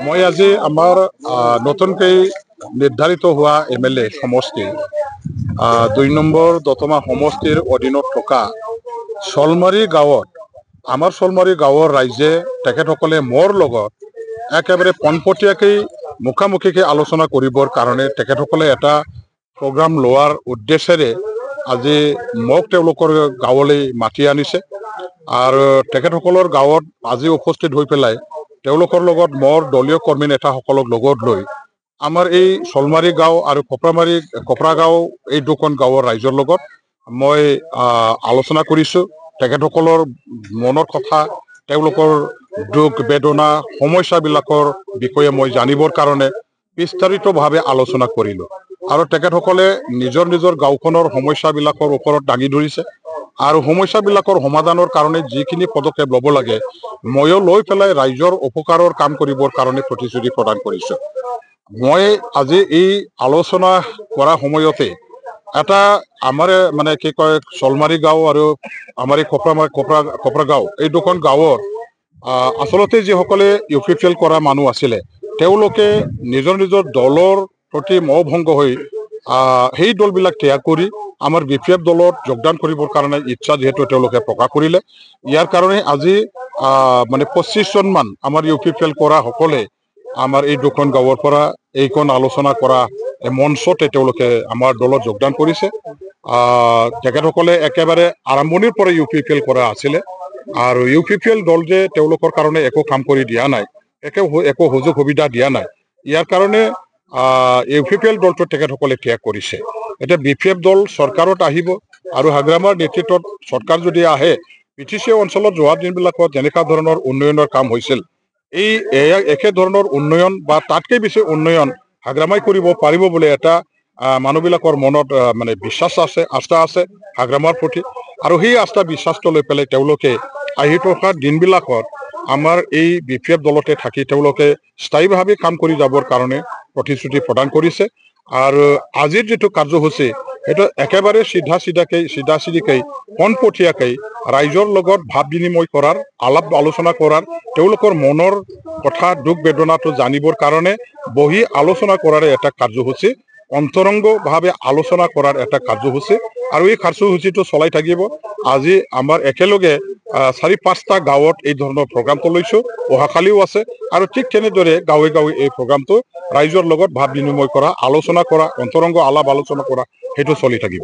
মই আজি আমাৰ নতুনকৈ নিৰ্ধাৰিত হোৱা MLA সমষ্টি ২ নম্বৰ দতমা সমষ্টিৰ অধীনত থকা শলমাৰী গাঁৱত আমাৰ শলমাৰী গাঁৱৰ ৰাইজে তেখেতসকলে মোৰ লগত একেবাৰে পোনপটীয়াকৈ মুখামুখিকৈ আলোচনা কৰিবৰ কাৰণে তেখেতসকলে এটা প্ৰগ্ৰাম লোৱাৰ উদ্দেশ্যেৰে আজি মোক তেওঁলোকৰ গাঁৱলৈ মাতি আনিছে আৰু তেখেতসকলৰ গাঁৱত আজি উপস্থিত হৈ পেলাই তেওঁলোকৰ লগত মোৰ দলীয় কৰ্মী নেতাসকলক লগত লৈ আমাৰ এই শলমাৰী গাঁও আৰু কপৰা গাঁও এই দুখন গাঁৱৰ ৰাইজৰ লগত মই আলোচনা কৰিছোঁ। তেখেতসকলৰ মনৰ কথা, তেওঁলোকৰ দুখ বেদনা সমস্যাবিলাকৰ বিষয়ে মই জানিবৰ কাৰণে বিস্তাৰিতভাৱে আলোচনা কৰিলোঁ আৰু তেখেতসকলে নিজৰ নিজৰ গাঁওখনৰ সমস্যাবিলাকৰ ওপৰত দাঙি ধৰিছে আৰু সমস্যাবিলাকৰ সমাধানৰ কাৰণে যিখিনি পদক্ষেপ ল'ব লাগে ময়ো লৈ পেলাই ৰাইজৰ উপকাৰৰ কাম কৰিবৰ কাৰণে প্ৰতিশ্ৰুতি প্ৰদান কৰিছোঁ। মই আজি এই আলোচনা কৰা সময়তে এটা আমাৰ কি কয় শলমাৰী গাঁও আৰু আমাৰ এই কপৰা গাঁও এই দুখন গাঁৱৰ আচলতে যিসকলে UPPL কৰা মানুহ আছিলে তেওঁলোকে নিজৰ নিজৰ দলৰ প্ৰতি মোহভংগ হৈ সেই দলবিলাক ত্যাগ কৰি আমাৰ BPF দলত যোগদান কৰিবৰ কাৰণে ইচ্ছা যিহেতু তেওঁলোকে প্ৰকাশ কৰিলে, ইয়াৰ কাৰণে আজি 25জনমান আমাৰ UPPL কৰা সকলে আমাৰ এই দুখন গাঁৱৰ পৰা এইখন আলোচনা কৰা মঞ্চতে তেওঁলোকে আমাৰ দলত যোগদান কৰিছে। তেখেতসকলে একেবাৰে আৰম্ভণিৰ পৰা UPPL কৰা আছিলে আৰু UPPL দল যে তেওঁলোকৰ কাৰণে একো কাম কৰি দিয়া নাই, একো সুযোগ সুবিধা দিয়া নাই, ইয়াৰ কাৰণে UPPL দলটো তেখেতসকলে ত্যাগ কৰিছে। এতিয়া BPF দল চৰকাৰত আহিব আৰু হাগ্ৰামাৰ নেতৃত্বত চৰকাৰ যদি আহে PTC অঞ্চলত যোৱা দিনবিলাকত যেনেকুৱা ধৰণৰ উন্নয়নৰ কাম হৈছিল এই একে ধৰণৰ উন্নয়ন বা তাতকৈ বেছি উন্নয়ন হাগ্ৰামাই কৰিব পাৰিব বুলি এটা মানুহবিলাকৰ মনত বিশ্বাস আছে, আস্থা আছে হাগ্ৰামাৰ প্ৰতি আৰু সেই আস্থা বিশ্বাসটো লৈ পেলাই তেওঁলোকে আহি থকা দিনবিলাকত আমাৰ এই BPF দলতে থাকি তেওঁলোকে স্থায়ীভাৱে কাম কৰি যাবৰ কাৰণে প্ৰতিশ্ৰুতি প্ৰদান কৰিছে আৰু আজিৰ যিটো কাৰ্যসূচী সেইটো একেবাৰে চিধাচিধিকৈ পোনপটীয়াকৈ ৰাইজৰ লগত ভাৱ বিনিময় কৰাৰ, আলাপ আলোচনা কৰাৰ, তেওঁলোকৰ মনৰ কথা দুখ বেদনাটো জানিবৰ কাৰণে বহি আলোচনা কৰাৰ এটা কাৰ্যসূচী, অন্তৰংগভাৱে আলোচনা কৰাৰ এটা কাৰ্যসূচী আৰু এই কাৰ্যসূচীটো চলাই থাকিব। আজি আমাৰ একেলগে 4-5টা গাঁৱত এই ধৰণৰ প্ৰগ্ৰামটো লৈছোঁ, অহাকালিও আছে আৰু ঠিক তেনেদৰে গাঁৱে গাঁৱে এই প্ৰগ্ৰামটো ৰাইজৰ লগত ভাৱ বিনিময় কৰা, আলোচনা কৰা, অন্তৰংগ আলাপ আলোচনা কৰা সেইটো চলি থাকিব।